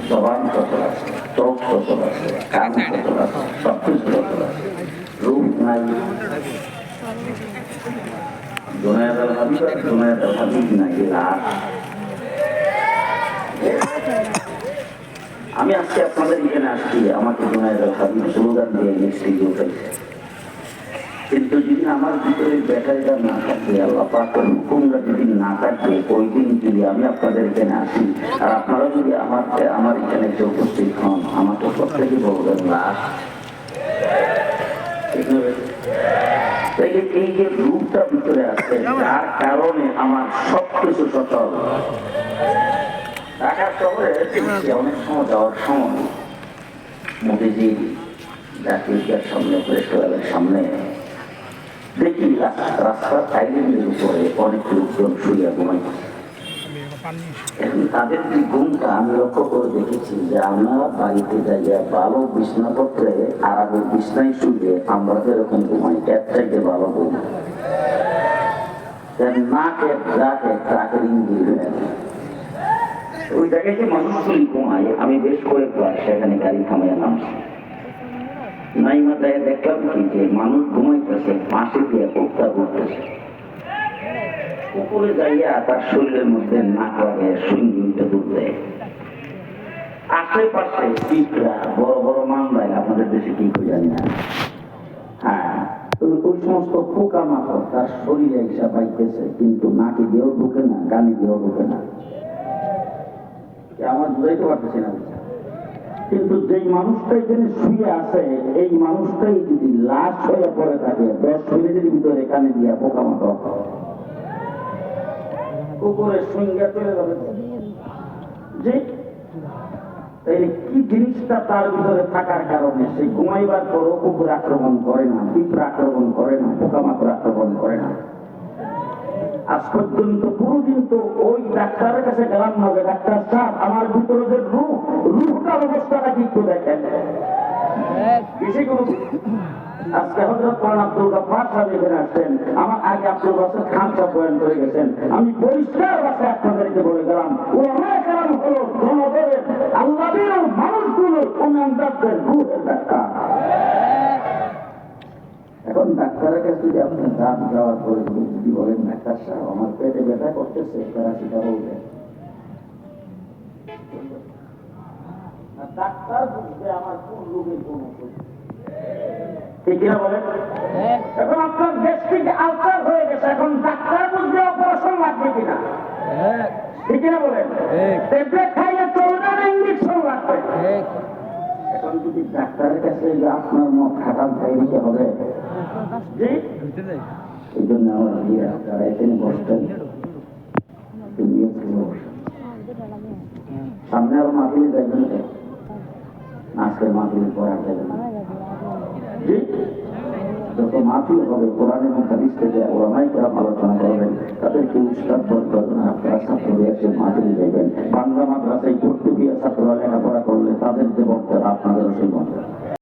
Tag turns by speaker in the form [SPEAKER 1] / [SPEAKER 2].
[SPEAKER 1] জবান সচল আছে, চোখ সচল আছে, কান সচল আছে, সবকিছু সচল আছে, রূপ নাই। জুনায়েদ হাবিব আর জুনায়েদ হাবিব নাকি লাশ। আমি আজকে আপনাদের এখানে আসছি, আমাকে জুনায়েদ হাবিব স্লোগান দিয়ে মিষ্টি উঠেছে, কিন্তু যদি আমার ভিতরে ব্যাটারিটা না থাকে, আল্লাহ পাকের হুকুমটা যদি না থাকে, ওই দিন যদি আমি আপনাদের এখানে আসি আর আপনারা যদি আমার এখানে কেউ উপস্থিত হন, আমাকে প্রত্যেকে বলবেন লাশ। এই যে রূপটা ভিতরে আছে, যার কারণে আমার সবকিছু সচল। ঢাকা শহরে অনেক সময় যাওয়ার সময় মোদিজি জাতীয় সামনে, প্রেস ক্লাবের সামনে দেখি রাস্তার আইল্যান্ডের উপরে অনেক লোকজন শুয়ে ঘুমাইছে। এখন তাদের যে ঘুমটা আমি লক্ষ্য করে দেখেছি যে আমরা বাড়িতে যাইয়া ভালো বিছনাপত্রে আরামের বিছনায় শুয়ে আমরা যেরকম ঘুমাই, এর চাইতে ভালো ঘুম নাকে যাকে ট্রাকের ইঞ্জিন ওই জায়গায় মানুষগুলি ঘুমায়। আমি বেশ কয়েকবার সেখানে গাড়ি থামাইয়া নামছি, নাইমা যায় দেখলাম কি যে মানুষ ঘুমাইতেছে, পাশে দিয়ে কোপটা ঘুরতেছে, উপরে যাইয়া তার শরীরের মধ্যে নাক লাগে, সুইংটা দূর দেয়। আশেপাশে পিঁপড়া, বড় বড় মামলায়, আপনাদের দেশে কি করে জানি না, হ্যাঁ ওই সমস্ত পোকা মাকড় তার শরীরে হিসাব পাইতেছে, কিন্তু নাকে দিয়েও ঢুকে না, গানে দিয়েও ঢুকে না। আমার বুঝাইতে পারতেছি না। কিন্তু যেই মানুষটা এখানে শুয়ে আছে, এই মানুষটাই যদি লাশ হয়ে পড়ে থাকে 10 মিনিটের ভিতরে কানে দিয়া পোকামাকড় কুকুরের সঙ্গে চলে যাবে। যে কি জিনিসটা তার ভিতরে থাকার কারণে সে ঘুমাইবার পরও কুকুর আক্রমণ করে না, পিঁপড়া আক্রমণ করে না, পোকামাকড় আক্রমণ করে না। আজ পর্যন্ত কোনদিন তো ওই ডাক্তারের কাছে গেলাম না যে ডাক্তার সাহেব আমার ভিতরে যে রূহটার অবস্থাটা কি একটু দেখেন। আজকে হযরত মাওলানা আব্দুল গফফার সাহেব এখানে আসছেন, আমার আগে আব্দুল বাসের খান সাহেব বয়ান করে গেছেন। আমি পরিষ্কার ভাষায় আপনাদেরকে বলে গেলাম, ওলামায়ে কেরাম হলো জনগণের আল্লাহর মানুষগুলোর ইমানদারদের রূহের ডাক্তার। এখন ডাক্তারের কাছে যদি আপনার দাঁত যাওয়ার পরে যদি বলেন ডাক্তার সাহেব আমার পেটে ব্যথা করতেছে, তারা সেটা বলবেন, ডাক্তার বুঝবে আমার কোন রোগের কোন ওষুধ, ঠিক কিনা বলেন? এখন আপনার গ্যাস্ট্রিক আলসার হয়ে গেছে, এখন ডাক্তার বুঝবে অপারেশন লাগবে কিনা, ঠিক কিনা বলেন? ট্যাবলেট খাইলে চলবে না, ইঞ্জেকশন লাগবে। এখন যদি ডাক্তারের কাছে আপনার মুখ খাটাল খাই দিতে হবে, এই জন্য আমার যারা এখানে বসতেন সামনে আরো মাহফিলে যাইবেন, আজকের মাহফিলের পর আর যাইবেন। যত মাহফিল হবে কোরআন এবং হাদিস থেকে ওলামায়ে কেরাম আলোচনা করবেন, তাদেরকে উস্তাদ বলবেন, আপনারা ছাত্ররা এসে মাহফিলে যাইবেন। বাংলা মাদ্রাসায় পড়তুগিয়া ছাত্ররা লেখাপড়া করলে তাদের যে বক্তব্য আপনাদেরও সেই বক্তব্য।